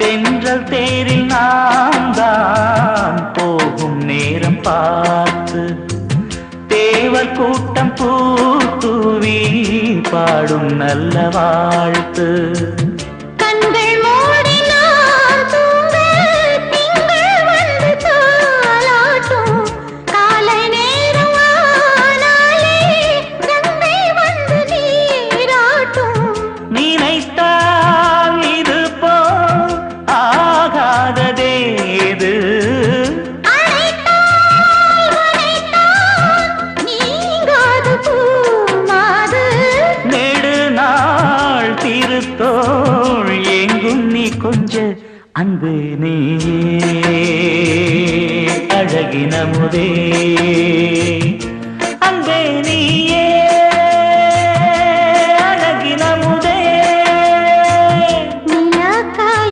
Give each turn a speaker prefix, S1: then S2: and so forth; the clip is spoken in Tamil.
S1: தென்றல் தேரில் நாம் தான் போகும் நேரம் பார்த்து தேவர் கூட்டம் பூத்தூவி பாடும் நல்ல வாழ்த்து. தோள் எங்கும் நீ கொஞ்ச அன்பு நீயே அழகின முதே அன்பே நீயே.